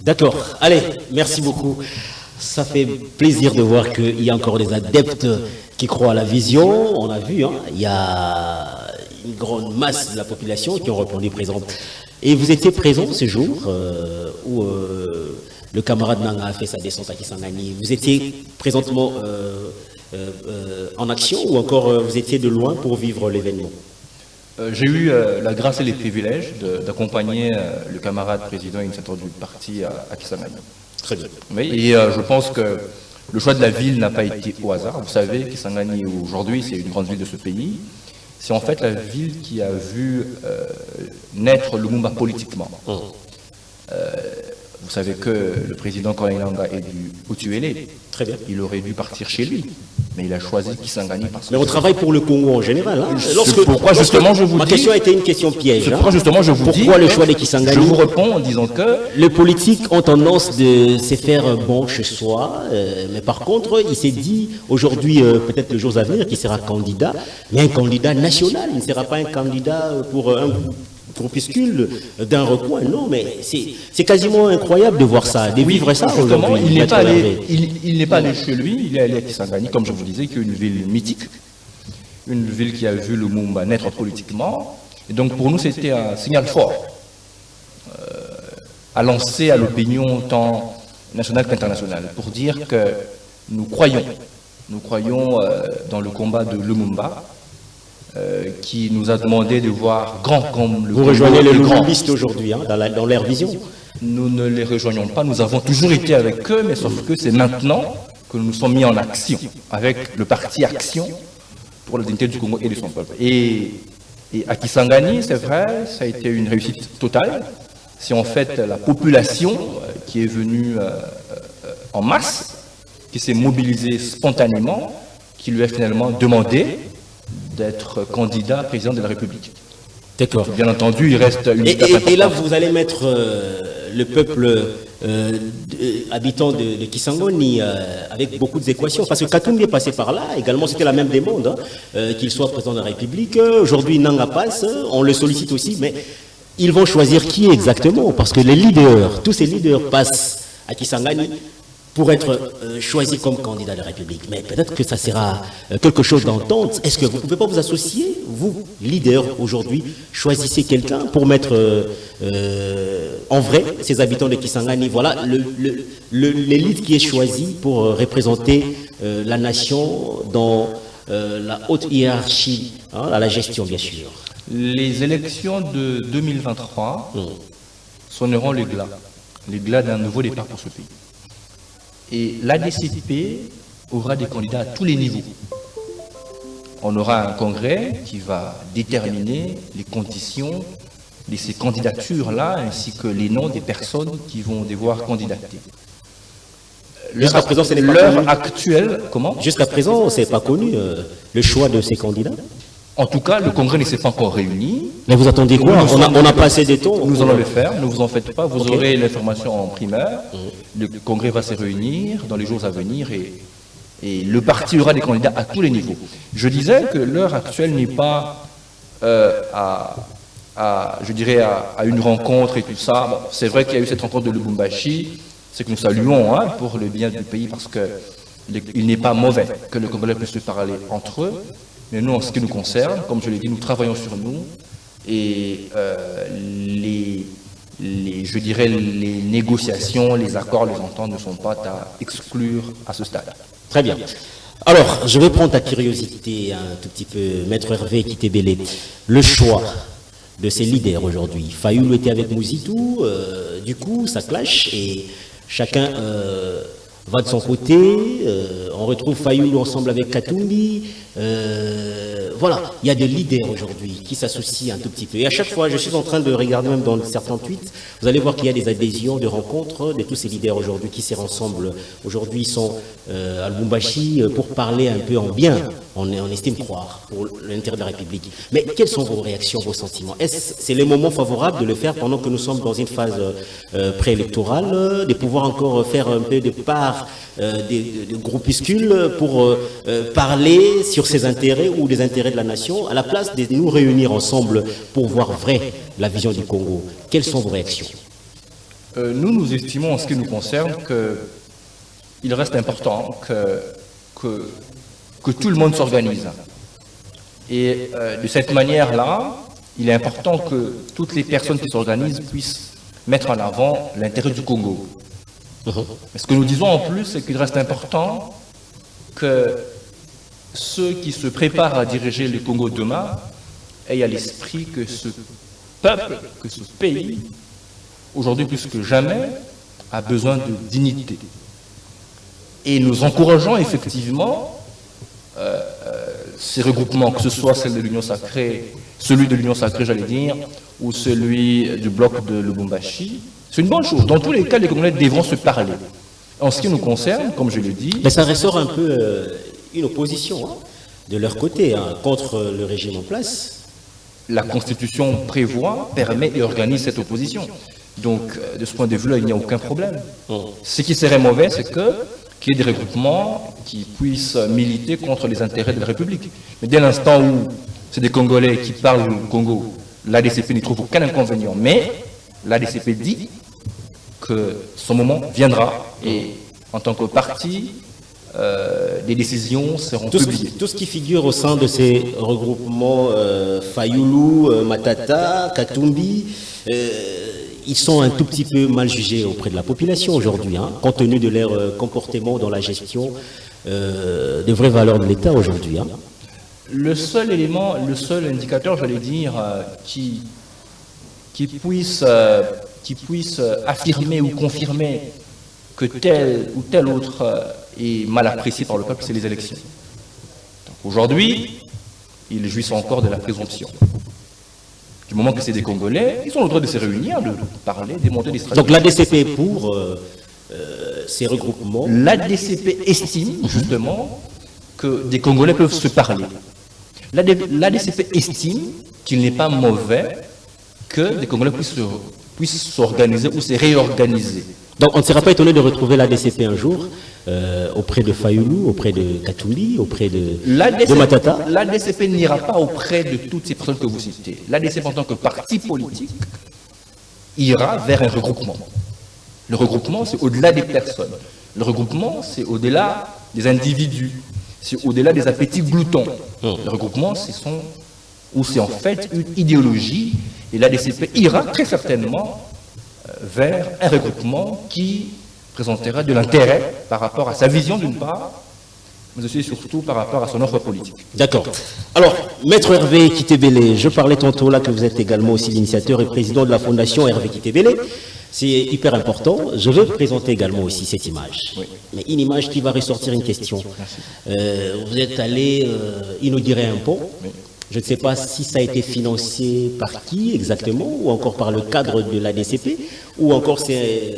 D'accord, allez, merci beaucoup. Ça fait plaisir de voir qu'il y a encore des adeptes qui croient à la vision. On a vu, hein, il y a une grande masse de la population qui ont répondu présent. Et vous étiez présent ce jour où le camarade Nangaa a fait sa descente à Kisangani. Vous étiez présentement en action ou encore vous étiez de loin pour vivre l'événement? J'ai eu la grâce et les privilèges d'accompagner le camarade président et initiateur du parti à Kisangani. Très bien. Oui, et je pense que le choix de la ville n'a pas été au hasard. Vous savez, Kisangani aujourd'hui, c'est une grande ville de ce pays. C'est en fait la ville qui a vu naître Lumumba politiquement. vous savez que le président Kalailanga est du Otuélé. Très bien. Il aurait dû partir chez lui, mais il a choisi Kisangani parce que... Mais on travaille pour le Congo en général. Hein. Pourquoi justement je vous ma dis... question a été une question piège. Pourquoi justement je vous dis... Pourquoi le choix des Kisangani? Je vous réponds en disant que... Les politiques ont tendance de se faire bon chez soi, mais par contre, il s'est dit aujourd'hui, peut-être le jour à venir, qu'il sera candidat, mais un candidat national. Il ne sera pas un candidat pour un groupuscule d'un recoin. Non, mais c'est quasiment incroyable de voir ça, de vivre ça justement, aujourd'hui. Il n'est pas allé chez lui, il est allé à Kisangani, comme je vous disais, qui est une ville mythique, une ville qui a vu le Lumumba naître politiquement. Et donc pour nous, c'était un signal fort à lancer à l'opinion tant nationale qu'internationale, pour dire que nous croyons dans le combat de Lumumba, qui nous a demandé de voir grand comme le Congo. Vous rejoignez les Lumumbistes aujourd'hui, hein, dans leur vision. Nous ne les rejoignons pas, nous avons toujours été avec eux, mais sauf que c'est maintenant que nous nous sommes mis en action, avec le parti Action pour la dignité du Congo et de son peuple. Et à Kisangani, c'est vrai, ça a été une réussite totale. C'est en fait la population qui est venue en masse, qui s'est mobilisée spontanément, qui lui a finalement demandé d'être candidat président de la République. D'accord. Bien entendu, il reste une étape et là, vous allez mettre le peuple habitant de Kisangani avec beaucoup d'équations. Parce que Katumbi est passé par là, également, c'était la même demande, hein, qu'il soit président de la République. Aujourd'hui, Nanga passe, on le sollicite aussi, mais ils vont choisir qui exactement? Parce que les leaders, tous ces leaders passent à Kisangani pour être choisis comme candidat de la République. Mais peut-être que ça sera quelque chose d'entente. Est-ce que vous ne pouvez pas vous associer, vous, leaders, aujourd'hui, choisissez quelqu'un pour mettre en vrai ces habitants de Kisangani? Voilà l'élite qui est choisie pour représenter la nation dans la haute hiérarchie, hein, à la gestion, bien sûr. Les élections de 2023 sonneront les glas d'un nouveau départ pour ce pays. Et l'ADCP aura des candidats à tous les niveaux. On aura un congrès qui va déterminer les conditions de ces candidatures-là, ainsi que les noms des personnes qui vont devoir candidater. Jusqu'à présent, ce n'est pas l'heure connu. Actuelle, comment? Jusqu'à présent, ce n'est pas connu le choix de ces candidats. En tout cas, le congrès ne s'est pas encore réuni. Mais vous attendez quoi? On n'a pas assez de temps. Nous allons le faire, ne vous en faites pas, vous aurez l'information en primaire. Le congrès va se réunir dans les jours à venir et le parti aura des candidats à tous les niveaux. Je disais que l'heure actuelle n'est pas je dirais à une rencontre et tout ça. Bon, c'est vrai qu'il y a eu cette rencontre de Lubumbashi, c'est que nous saluons, hein, pour le bien du pays, parce qu'il n'est pas mauvais que le Congolais puisse se parler entre eux. Mais nous, en ce qui nous concerne, comme je l'ai dit, nous travaillons sur nous et je dirais les négociations, les accords, les ententes ne sont pas à exclure à ce stade. Très bien. Alors, je vais prendre ta curiosité un tout petit peu, Maître Hervé Kitebele. Le choix de ces leaders aujourd'hui. Fayoulou était avec Mouzitou, du coup, ça clash et chacun va de son côté. On retrouve Fayoulou ensemble avec Katumbi. Voilà, il y a des leaders aujourd'hui qui s'associent un tout petit peu. Et à chaque fois, je suis en train de regarder même dans certains tweets, vous allez voir qu'il y a des adhésions, de rencontres de tous ces leaders aujourd'hui qui seront ensemble. Aujourd'hui, ils sont à Lubumbashi pour parler un peu en bien, on estime croire, pour l'intérêt de la République. Mais quelles sont vos réactions, vos sentiments? Est-ce c'est le moment favorable de le faire pendant que nous sommes dans une phase préélectorale, de pouvoir encore faire un peu de part des groupuscules pour parler sur ses intérêts ou des intérêts de la nation, à la place de nous réunir ensemble pour voir vrai la vision du Congo? Quelles sont vos réactions? Nous estimons en ce qui nous concerne qu'il reste important que tout le monde s'organise. Et de cette manière-là, il est important que toutes les personnes qui s'organisent puissent mettre en avant l'intérêt du Congo. Mais ce que nous disons en plus, c'est qu'il reste important que ceux qui se préparent à diriger le Congo demain aient à l'esprit que ce peuple, que ce pays, aujourd'hui plus que jamais, a besoin de dignité. Et nous encourageons effectivement ces regroupements, que ce soit celui de l'Union Sacrée, j'allais dire, ou celui du bloc de Lubumbashi, C'est une bonne chose. Dans tous les cas, les Congolais devront se parler. En ce qui nous concerne, comme je l'ai dit... Mais ça ressort un peu une opposition de leur côté contre le régime en place. La Constitution prévoit, permet et organise cette opposition. Donc, de ce point de vue-là, il n'y a aucun problème. Ce qui serait mauvais, c'est qu'il y ait des regroupements qui puissent militer contre les intérêts de la République. Mais dès l'instant où c'est des Congolais qui parlent au Congo, l'ADCP n'y trouve aucun inconvénient. Mais l'ADCP dit que son moment viendra et en tant que parti, des décisions seront publiées. Tout ce qui figure au sein de ces regroupements, Fayoulou, Matata, Katumbi, ils sont un tout petit peu mal jugés auprès de la population aujourd'hui, compte tenu de leur comportement dans la gestion des vraies valeurs de l'État aujourd'hui. Le seul élément, le seul indicateur, j'allais dire, qui puisse affirmer ou confirmer que tel ou tel autre est mal apprécié par le peuple, c'est les élections. Aujourd'hui, ils jouissent encore de la présomption. Du moment que c'est des Congolais, ils ont le droit de se réunir, de parler, de monter des stratégies. Donc l'ADCP est pour ces regroupements. L'ADCP estime justement que des Congolais peuvent se parler. L'ADCP estime qu'il n'est pas mauvais que des Congolais puissent s'organiser ou se réorganiser. Donc on ne sera pas étonné de retrouver l'ADCP un jour auprès de Fayoulou, auprès de Katumbi, auprès de Matata. L'ADCP n'ira pas auprès de toutes ces personnes que vous citez. L'ADCP en tant que parti politique ira vers un regroupement. Le regroupement, c'est au-delà des personnes. Le regroupement, c'est au-delà des individus. C'est au-delà des appétits gloutons. Le regroupement, c'est en fait une idéologie. Et l'ADCP ira très certainement vers un regroupement qui présentera de l'intérêt par rapport à sa vision d'une part, mais aussi surtout par rapport à son offre politique. D'accord. Alors, Maître Hervé Kitebele, je parlais tantôt là que vous êtes également aussi l'initiateur et président de la fondation Hervé Kitebele. C'est hyper important. Je veux présenter également aussi cette image. Oui. Mais une image qui va ressortir une question. Vous êtes allé inaugurer un pont. Oui. Je ne sais pas si ça a été financé par qui exactement, ou encore par le cadre de l'ADCP, ou encore c'est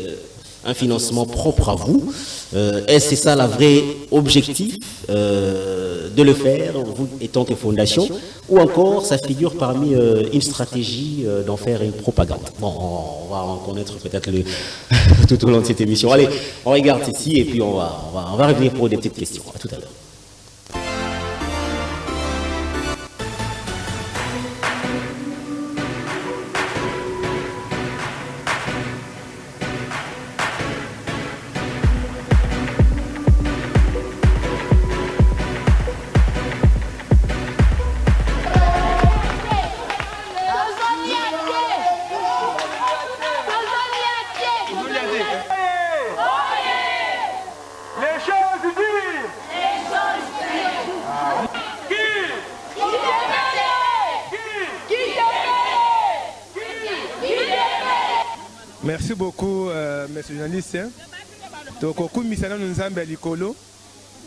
un financement propre à vous. Est-ce que c'est ça le vrai objectif de le faire, vous étant que fondation, ou encore ça figure parmi une stratégie d'en faire une propagande? Bon, on va en connaître peut-être tout au long de cette émission. Allez, on regarde ici et puis on va revenir pour des petites questions. À tout à l'heure. Merci beaucoup, monsieur le journaliste. Donc, au coup, nous avons à l'école.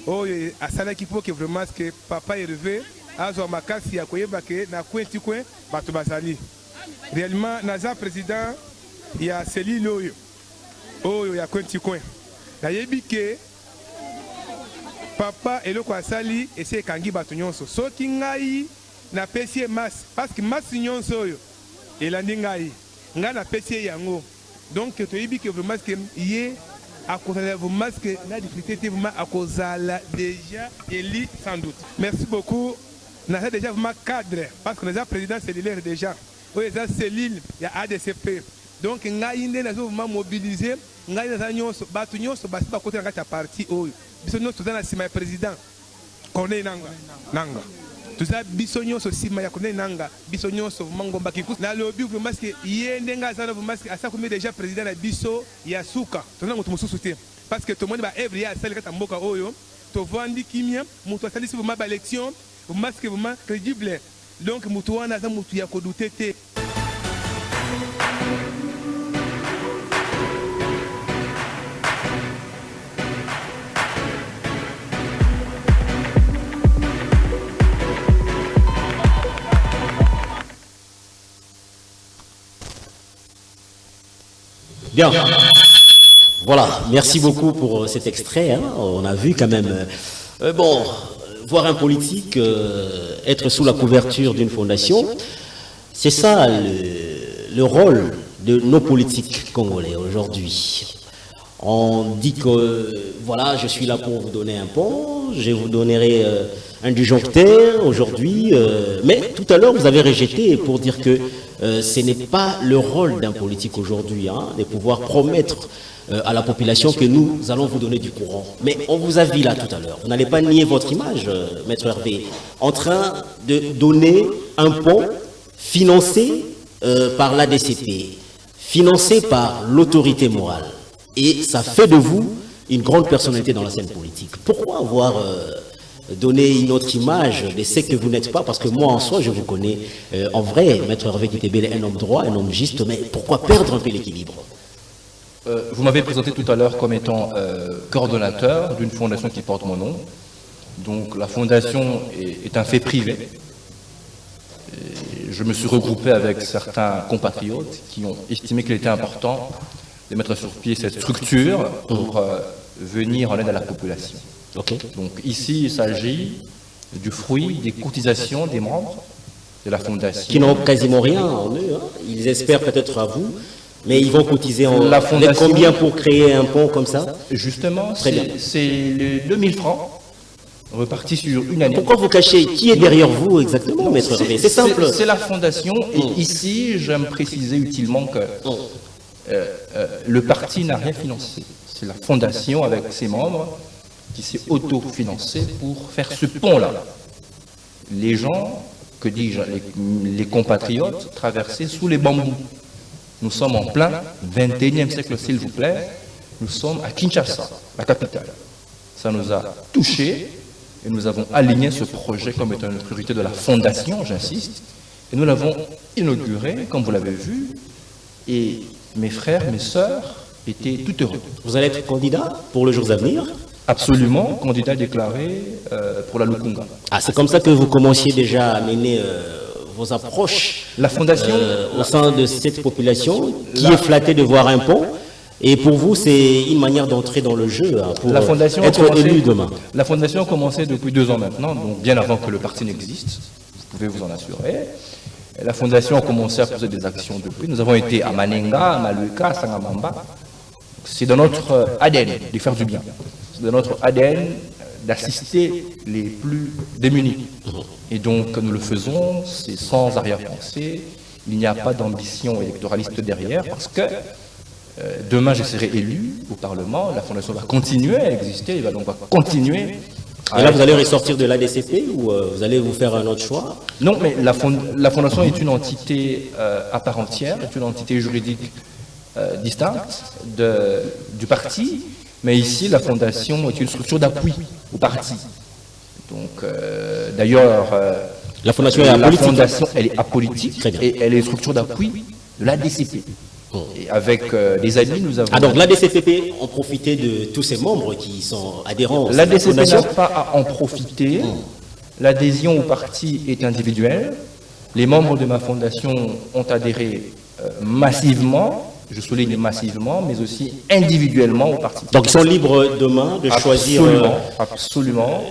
Oh, à Salaki pour que vraiment que papa est relevé. Azo makasi ya koyeba ke na kwenti kwe batu bazali. Réellement, naza président ya seli loyo. Oh, ya kwenti kwe. Na yebi ke papa eloko asali ese kangi batu nyonso. Soki ngai na pesie mas parce que mas nyonso yo elandi ngai. Nga na pesie yango. Donc, tu as dit que vraiment, à cause de vous, la difficulté à cause déjà élu sans doute. Merci beaucoup. Nous avons déjà vraiment cadre parce que nous avons président cellulaire déjà. Nous avons cellule, il y a ADCP. Donc, nous avons vraiment mobilisé. Nous avons battu nous avons côté de la partie. Nous avons président. Corneille Nanga. Tout ça, bisogno so sima ya kone nanga, bisogno so mangomba kikus. Na lobi vous masque yendenga zana vous masque asa comme déjà président na biso ya suka. Tona mutu mususu te. Parce que tout le monde va every ya sel kata mboka oyo. To vandi kimia, mutu asali si vous ma élection, vous masque vous ma crédible. Donc mutu wana za mutu ya kodute te. Bien. Voilà, merci beaucoup pour cet extrait. Hein. On a vu quand même... bon, voir un politique être sous la couverture d'une fondation, c'est ça le rôle de nos politiques congolais aujourd'hui. On dit que, voilà, je suis là pour vous donner un pont, je vous donnerai un disjoncteur aujourd'hui, mais tout à l'heure, vous avez rejeté pour dire que ce n'est pas le rôle d'un politique aujourd'hui, hein, de pouvoir promettre à la population que nous allons vous donner du courant. Mais on vous a vu là tout à l'heure, vous n'allez pas nier votre image, Maître Hervé, en train de donner un pont financé par l'ADCP, financé par l'autorité morale. Et ça fait de vous une grande personnalité dans la scène politique. Pourquoi avoir donné une autre image de ce que vous n'êtes pas? Parce que moi, en soi, je vous connais en vrai, Maître Hervé Kitebele, un homme droit, un homme juste, mais pourquoi perdre un peu l'équilibre? Vous m'avez présenté tout à l'heure comme étant coordonnateur d'une fondation qui porte mon nom. Donc la fondation est un fait privé. Et je me suis regroupé avec certains compatriotes qui ont estimé qu'il était important de mettre sur pied cette structure pour venir en aide à la population. Okay. Donc ici, il s'agit du fruit des cotisations des membres de la fondation. Qui n'ont quasiment rien en eux. Hein. Ils espèrent peut-être à vous, mais ils vont cotiser en la fondation, combien pour créer un pont comme ça? Justement, c'est les 2000 francs repartis sur une année. Pourquoi vous cachez? Qui est derrière vous exactement, Maître Hervé? C'est simple. C'est la fondation. Et ici, j'aime préciser utilement que le parti n'a rien financé. C'est la fondation avec ses membres qui s'est auto-financé pour faire ce pont-là. Les gens, que dis-je, les compatriotes traversaient sous les bambous. Nous sommes en plein 21e siècle, s'il vous plaît. Nous sommes à Kinshasa, la capitale. Ça nous a touchés et nous avons aligné ce projet comme étant une priorité de la fondation, j'insiste. Et nous l'avons inauguré, comme vous l'avez vu. Et mes frères, mes sœurs étaient tout heureux. Vous allez être candidat pour les jours à venir? Absolument, candidat déclaré pour la Lukunga. Ah, c'est comme ça que vous commenciez déjà à mener vos approches la fondation, au sein de cette population qui est flattée de voir un pont. Et pour vous, c'est une manière d'entrer dans le jeu hein, pour être élu demain. La fondation a commencé depuis 2 ans maintenant, donc bien avant que le parti n'existe. Vous pouvez vous en assurer. La fondation a commencé à poser des actions depuis. Nous avons été à Manenga, à Maluka, à Sangamamba. C'est dans notre ADN de faire du bien. C'est dans notre ADN d'assister les plus démunis. Et donc nous le faisons, c'est sans arrière-pensée. Il n'y a pas d'ambition électoraliste derrière parce que demain je serai élu au Parlement, la fondation va continuer à exister, va donc continuer. Et là vous allez ressortir de l'ADCP ou vous allez vous faire un autre choix? Non, mais la fondation est une entité à part entière, est une entité juridique distincte du parti. Mais ici, la fondation est une structure d'appui au parti. Donc, d'ailleurs, la fondation est apolitique. La fondation, elle est apolitique et elle est une structure d'appui de l'ADCP. Et avec des amis, nous avons... Ah, donc l'ADCP ont profité de tous ces membres qui sont adhérents à la L'ADCP fondation? n'a pas à en profiter. L'adhésion au parti est individuelle. Les membres de ma fondation ont adhéré massivement. Je souligne massivement, mais aussi individuellement au parti. Donc ils sont libres demain de choisir... Absolument.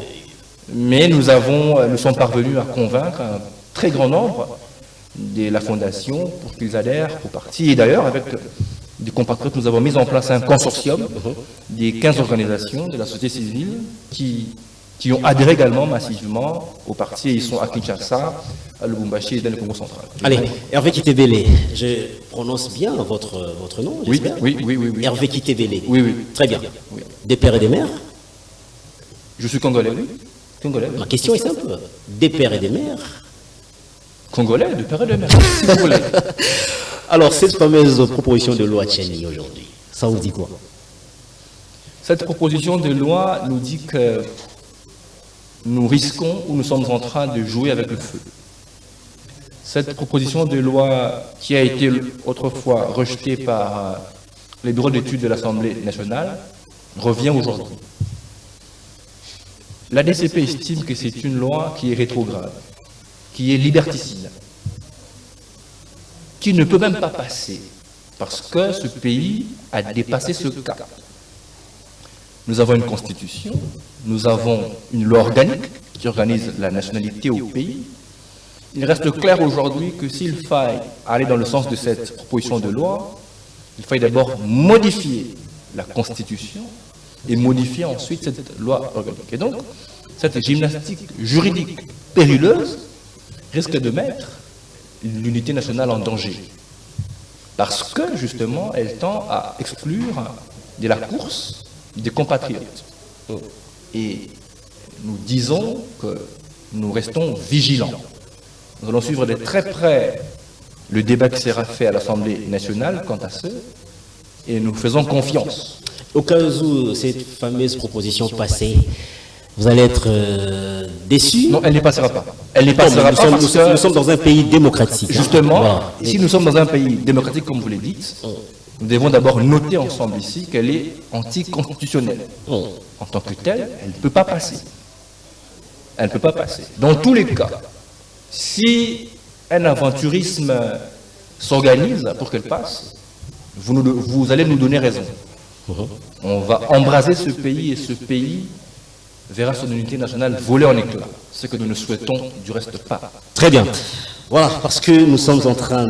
Mais nous sommes parvenus à convaincre un très grand nombre de la fondation pour qu'ils adhèrent au parti. Et d'ailleurs, avec des compatriotes, nous avons mis en place un consortium des 15 organisations de la société civile qui ont adhéré également massivement au parti. Et ils sont à Kinshasa, à Lubumbashi et dans le Congo central. Allez, Hervé Kitebele, je prononce bien votre nom, j'espère? Oui. Hervé Kitebele. Oui. Très bien. Oui. Des pères et des mères? Je suis congolais, oui. Congolais. Ma question est simple. Des pères et des mères? Congolais, de père et de mère, si vous voulez. Alors, cette fameuse proposition de loi Tchani aujourd'hui, ça vous dit quoi? Cette proposition de loi nous dit que nous risquons ou nous sommes en train de jouer avec le feu. Cette proposition de loi qui a été autrefois rejetée par les bureaux d'études de l'Assemblée nationale revient aujourd'hui. La DCP estime que c'est une loi qui est rétrograde, qui est liberticide, qui ne peut même pas passer Parce que ce pays a dépassé ce cap. Nous avons une constitution, nous avons une loi organique qui organise la nationalité au pays. Il reste clair aujourd'hui que s'il faille aller dans le sens de cette proposition de loi, il faille d'abord modifier la constitution et modifier ensuite cette loi organique. Et donc, cette gymnastique juridique périlleuse risque de mettre l'unité nationale en danger. Parce que, justement, elle tend à exclure de la course des compatriotes. Et nous disons que nous restons vigilants. Nous allons suivre de très près le débat qui sera fait à l'Assemblée nationale quant à ce, et nous faisons confiance. Au cas où cette fameuse proposition passée, vous allez être déçus? Non, elle ne passera pas. Elle ne passera pas nous sommes dans un pays démocratique. Justement, voilà. Si nous sommes dans un pays démocratique, comme vous le dites, nous devons d'abord noter ensemble ici qu'elle est anticonstitutionnelle. En tant que telle, elle ne peut pas passer. Elle ne peut pas passer. Dans tous les cas, si un aventurisme s'organise pour qu'elle passe, vous allez nous donner raison. On va embraser ce pays et ce pays verra son unité nationale voler en éclats. Ce que nous ne souhaitons du reste pas. Très bien. Voilà, parce que nous sommes en train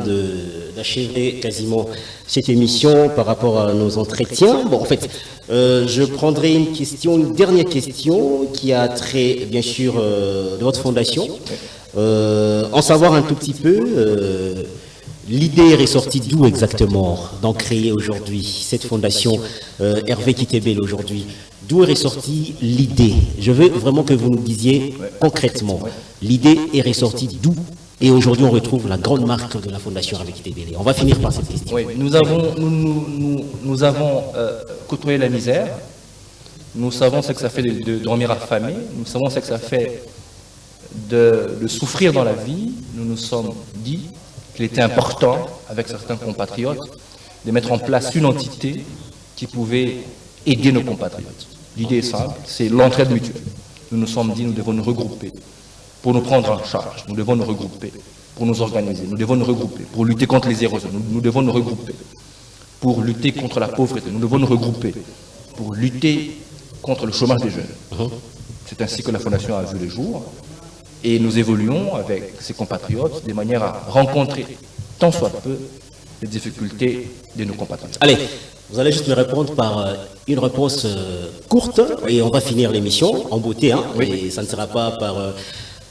d'achever quasiment cette émission par rapport à nos entretiens. Bon, en fait, je prendrai une dernière question qui a trait, bien sûr, de votre fondation. En savoir un tout petit peu, l'idée est ressortie d'où exactement d'en créer aujourd'hui cette fondation Hervé Kitebele aujourd'hui? D'où est ressortie l'idée? Je veux vraiment que vous nous disiez concrètement. L'idée est ressortie d'où? Et aujourd'hui, on retrouve la grande marque de la Fondation Hervé Kitebele. On va finir par cette question. Oui, nous avons côtoyé la misère. Nous savons ce que ça fait de dormir affamé. Nous savons ce que ça fait de souffrir dans la vie. Nous nous sommes dit qu'il était important, avec certains compatriotes, de mettre en place une entité qui pouvait aider nos compatriotes. L'idée est simple, c'est l'entraide mutuelle. Nous nous sommes dit, nous devons nous regrouper pour nous prendre en charge. Nous devons nous regrouper pour nous organiser. Nous devons nous regrouper pour lutter contre les érosions. Nous devons nous regrouper pour lutter contre la pauvreté. Nous devons nous regrouper pour lutter contre le chômage des jeunes. C'est ainsi que la Fondation a vu le jour. Et nous évoluons avec ses compatriotes de manière à rencontrer, tant soit peu, les difficultés de nos compatriotes. Allez, vous allez juste me répondre par une réponse courte et on va finir l'émission en beauté. Hein, oui. Et ça ne sera pas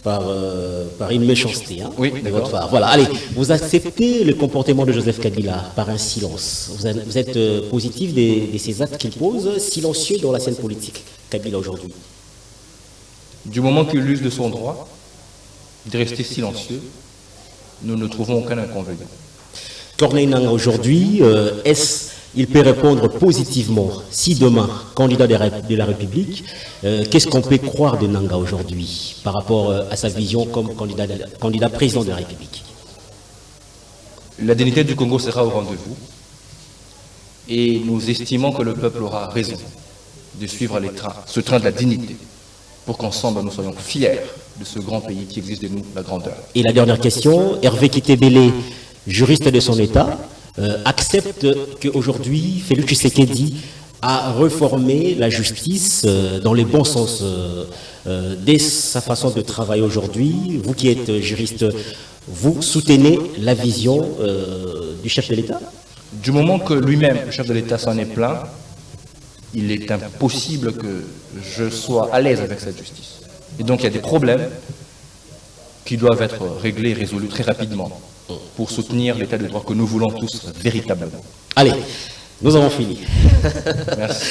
par une méchanceté de votre part. Voilà, allez, vous acceptez le comportement de Joseph Kabila par un silence. Vous êtes positif de ces actes qu'il pose, silencieux dans la scène politique, Kabila aujourd'hui? Du moment qu'il use de son droit de rester silencieux, nous ne trouvons aucun inconvénient. Corneille Nangaa aujourd'hui, il peut répondre positivement si demain, candidat de la République, qu'est-ce qu'on peut croire de Nangaa aujourd'hui par rapport à sa vision comme candidat président de la République? La dignité du Congo sera au rendez-vous et nous estimons que le peuple aura raison de suivre ce train de la dignité pour qu'ensemble nous soyons fiers de ce grand pays qui exige de nous la grandeur. Et la dernière question, Hervé Kitebele, juriste de son État, accepte qu'aujourd'hui, Félix Tshisekedi a reformé la justice dans le bon sens dès sa façon de travailler aujourd'hui. Vous qui êtes juriste, vous soutenez la vision du chef de l'État? Du moment que lui-même, le chef de l'État, s'en est plaint, il est impossible que je sois à l'aise avec cette justice. Et donc il y a des problèmes qui doivent être réglés et résolus très rapidement pour soutenir l'état de droit que nous voulons tous véritablement. Allez, nous avons fini. Merci.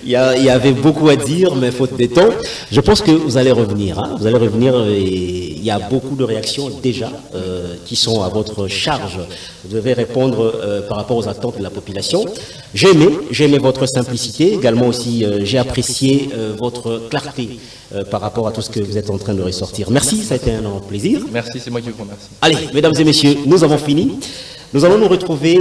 Il y avait beaucoup à dire, mais faute de temps. Je pense que vous allez revenir. Vous allez revenir et il y a beaucoup de réactions déjà qui sont à votre charge. Vous devez répondre par rapport aux attentes de la population. J'ai aimé votre simplicité. Également aussi, j'ai apprécié votre clarté par rapport à tout ce que vous êtes en train de ressortir. Merci, ça a été un plaisir. Merci, c'est moi qui vous remercie. Allez, mesdames et messieurs, nous avons fini. Nous allons nous retrouver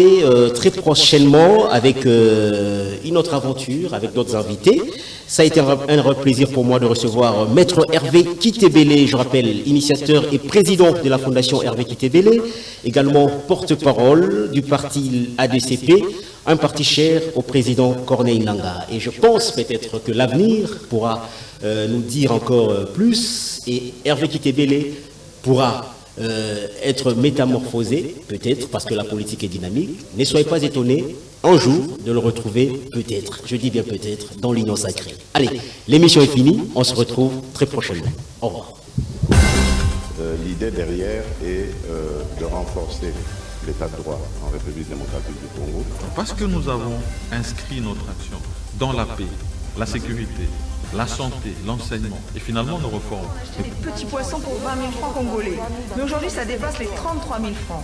très prochainement avec une autre aventure, avec d'autres invités. Ça a été un vrai plaisir pour moi de recevoir Maître Hervé Kitebele, je rappelle, initiateur et président de la Fondation Hervé Kitebele, également porte-parole du parti ADCP, un parti cher au président Corneille Nangaa. Et je pense peut-être que l'avenir pourra nous dire encore plus, et Hervé Kitebele pourra être métamorphosé, peut-être, parce que la politique est dynamique. Ne soyez pas étonnés, un jour, de le retrouver, peut-être, je dis bien peut-être, dans l'Union sacrée. Allez, l'émission est finie, on se retrouve très prochainement. Au revoir. L'idée derrière est de renforcer l'état de droit en République démocratique du Congo. Parce que nous avons inscrit notre action dans la paix, la sécurité, la santé, l'enseignement et finalement nos réformes. Des petits poissons pour 20 000 francs congolais. Mais aujourd'hui, ça dépasse les 33 000 francs.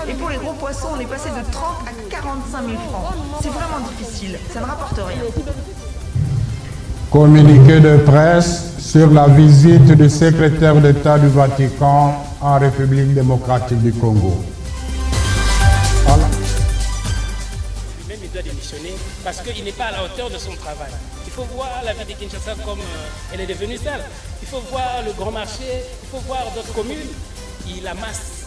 Et pour les gros poissons, on est passé de 30 à 45 000 francs. C'est vraiment difficile, ça ne rapporte rien. Communiqué de presse sur la visite du secrétaire d'État du Vatican en République démocratique du Congo. Lui-même, il doit démissionner parce qu'il n'est pas à la hauteur de son travail. Il faut voir la ville de Kinshasa comme elle est devenue sale. Il faut voir le grand marché, il faut voir d'autres communes. Il amasse